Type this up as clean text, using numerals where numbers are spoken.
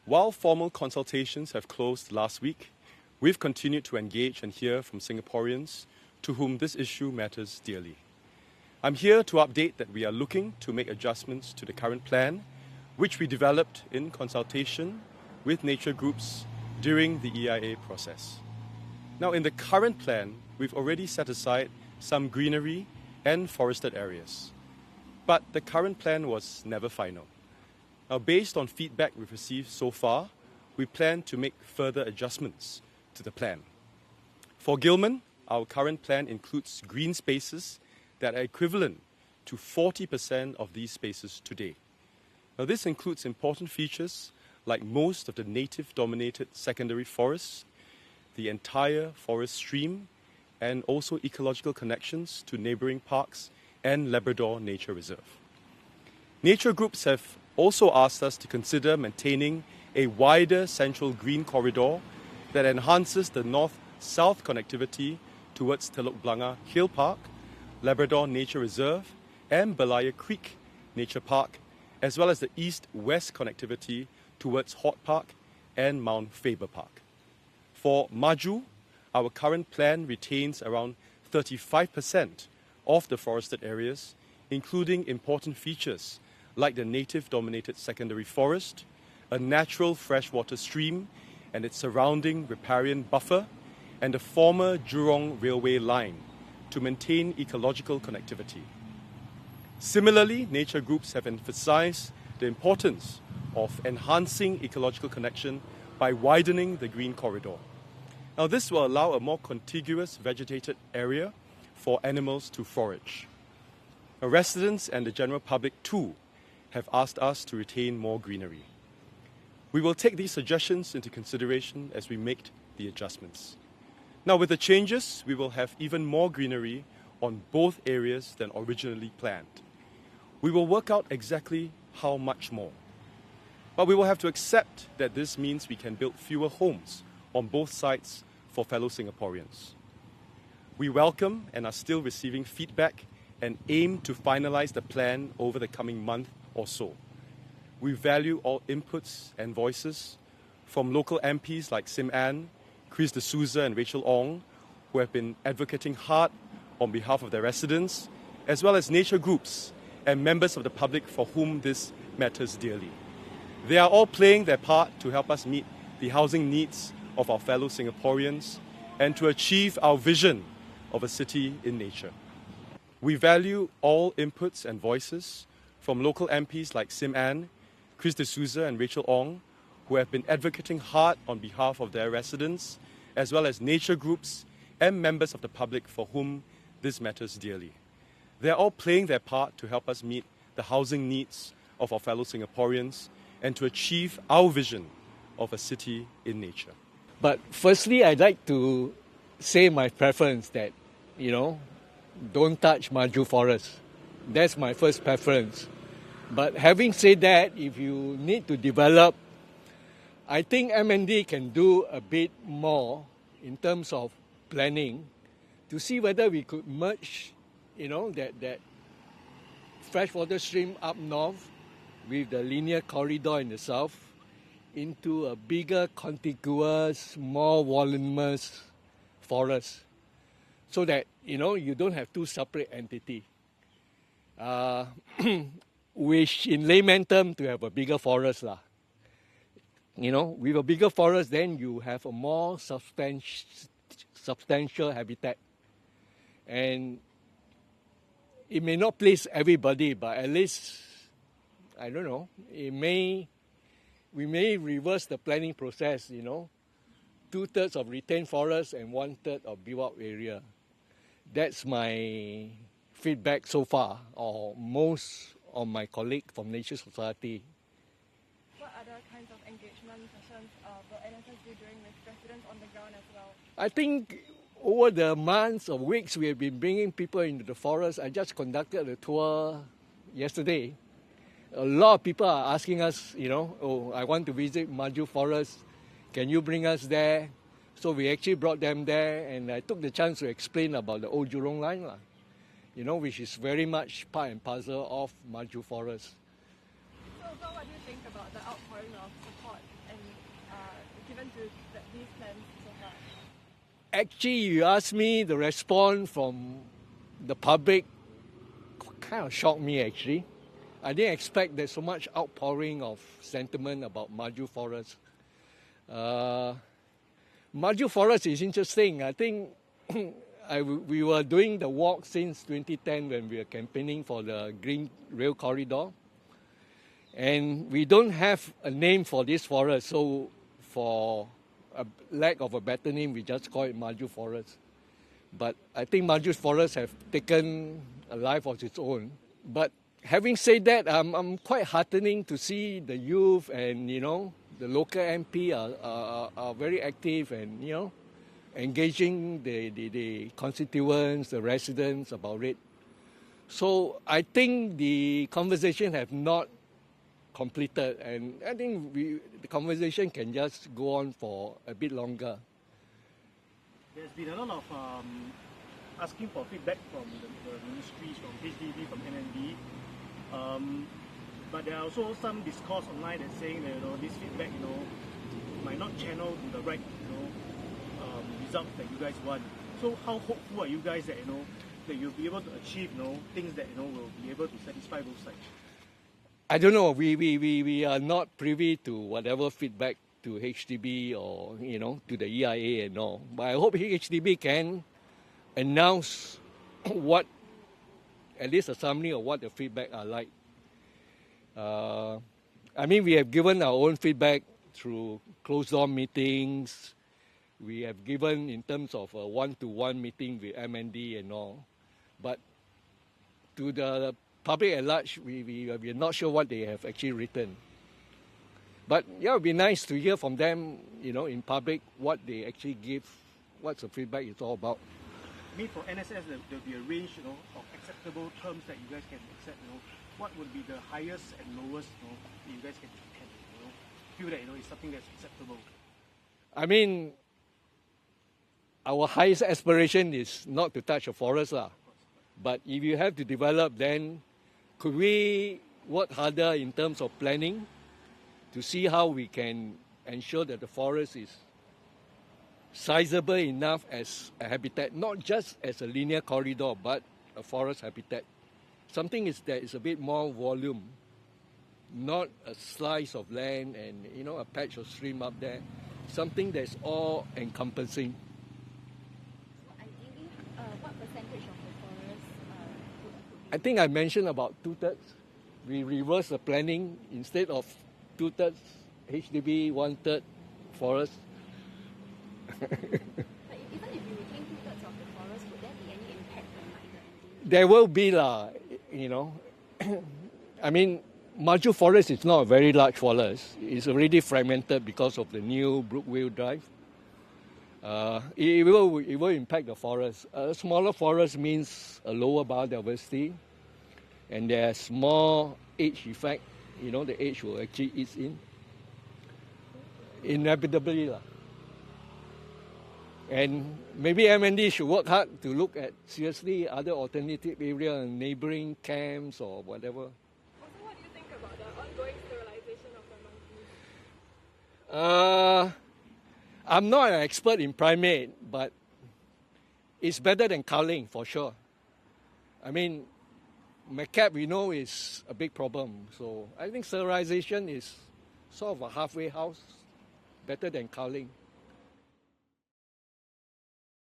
While formal consultations have closed last week, we've continued to engage and hear from Singaporeans to whom this issue matters dearly. I'm here to update that we are looking to make adjustments to the current plan, which we developed in consultation with nature groups during the EIA process. Now, in the current plan, we've already set aside some greenery and forested areas. But the current plan was never final. Now, based on feedback we've received so far, we plan to make further adjustments to the plan. For Gillman, our current plan includes green spaces that are equivalent to 40% of these spaces today. Now, this includes important features like most of the native-dominated secondary forests, the entire forest stream, and also ecological connections to neighbouring parks and Labrador Nature Reserve. Nature groups have also asked us to consider maintaining a wider central green corridor that enhances the north-south connectivity towards Telok Blangah Hill Park, Labrador Nature Reserve, and Belaya Creek Nature Park, as well as the east-west connectivity towards Hort Park and Mount Faber Park. For Maju, our current plan retains around 35% of the forested areas, including important features like the native-dominated secondary forest, a natural freshwater stream and its surrounding riparian buffer, and the former Jurong railway line to maintain ecological connectivity. Similarly, nature groups have emphasized the importance of enhancing ecological connection by widening the green corridor. Now, this will allow a more contiguous vegetated area for animals to forage. Our residents and the general public too have asked us to retain more greenery. We will take these suggestions into consideration as we make the adjustments. Now, with the changes, we will have even more greenery on both areas than originally planned. We will work out exactly how much more. But we will have to accept that this means we can build fewer homes on both sides for fellow Singaporeans. We welcome and are still receiving feedback and aim to finalize the plan over the coming month or so. We value all inputs and voices from local MPs like Sim Ann, Chris D'Souza and Rachel Ong, who have been advocating hard on behalf of their residents, as well as nature groups and members of the public for whom this matters dearly. They are all playing their part to help us meet the housing needs of our fellow Singaporeans and to achieve our vision of a city in nature. We value all inputs and voices from local MPs like Sim Ann, Chris D'Souza and Rachel Ong, who have been advocating hard on behalf of their residents, as well as nature groups and members of the public for whom this matters dearly. They are all playing their part to help us meet the housing needs of our fellow Singaporeans and to achieve our vision of a city in nature. But firstly, I'd like to say my preference that, don't touch Maju Forest. That's my first preference. But having said that, if you need to develop, I think MND can do a bit more in terms of planning to see whether we could merge, that freshwater stream up north with the linear corridor in the south into a bigger, contiguous, more voluminous forest so that, you don't have two separate entities. Which in layman term to have a bigger forest. With a bigger forest, then you have a more substantial habitat. And it may not please everybody, but at least, I don't know, we may reverse the planning process, 2/3 of retained forest and 1/3 of built-up area. That's my feedback so far, or most of my colleagues from Nature Society. What other kinds of engagement sessions will NSS be doing with residents on the ground as well? I think over the months or weeks we have been bringing people into the forest. I just conducted a tour yesterday. A lot of people are asking us, I want to visit Maju Forest. Can you bring us there? So we actually brought them there, and I took the chance to explain about the old Jurong line, which is very much part and parcel of Maju Forest. So what do you think about the outpouring of support and with these plans so far? Actually, you asked me, the response from the public kind of shocked me actually. I didn't expect there's so much outpouring of sentiment about Maju Forest. Maju Forest is interesting. I think we were doing the walk since 2010 when we were campaigning for the Green Rail Corridor. And we don't have a name for this forest, so for a lack of a better name, we just call it Maju Forest. But I think Maju Forest have taken a life of its own. But having said that, I'm quite heartening to see the youth and, the local MP are very active and, engaging the constituents, the residents about it. So I think the conversation have not completed, and I think the conversation can just go on for a bit longer. There's been a lot of asking for feedback from the ministries, from HDB, from NND. But there are also some discourse online that's saying that this feedback might not channel to the right results that you guys want. So how hopeful are you guys that that you'll be able to achieve things that will be able to satisfy both sides? I don't know. We are not privy to whatever feedback to HDB or to the EIA and all. But I hope HDB can announce what, at least a summary of what the feedback are like. I mean, we have given our own feedback through closed-door meetings. We have given in terms of a one-to-one meeting with MND and all. But to the public at large, we are not sure what they have actually written. But yeah, it would be nice to hear from them, in public, what they actually give, what the feedback is all about. I mean, for NSS, there'll be a range, of acceptable terms that you guys can accept. What would be the highest and lowest, that you guys can feel that it's something that's acceptable? I mean, our highest aspiration is not to touch a forest, lah. But if you have to develop, then could we work harder in terms of planning to see how we can ensure that the forest is sizable enough as a habitat, not just as a linear corridor, but a forest habitat. Something that is a bit more volume, not a slice of land and a patch of stream up there. Something that's all encompassing. Ideally, what percentage of the forest I think I mentioned about 2/3. We reverse the planning. Instead of 2/3 HDB, 1/3 forest. But even if you retain 2/3 of the forest, would there be any impact on the There will be, I mean, Maju Forest is not a very large forest. It's already fragmented because of the new Brookville Drive. It will impact the forest. A smaller forest means a lower biodiversity, and there's more age effect. The age will actually ease in. Inevitably. And maybe MND should work hard to look at seriously other alternative area, neighboring camps or whatever. Also, what do you think about the ongoing sterilization of the monkeys? I'm not an expert in primate, but it's better than culling for sure. I mean, macaque we know is a big problem, so I think sterilization is sort of a halfway house, better than culling.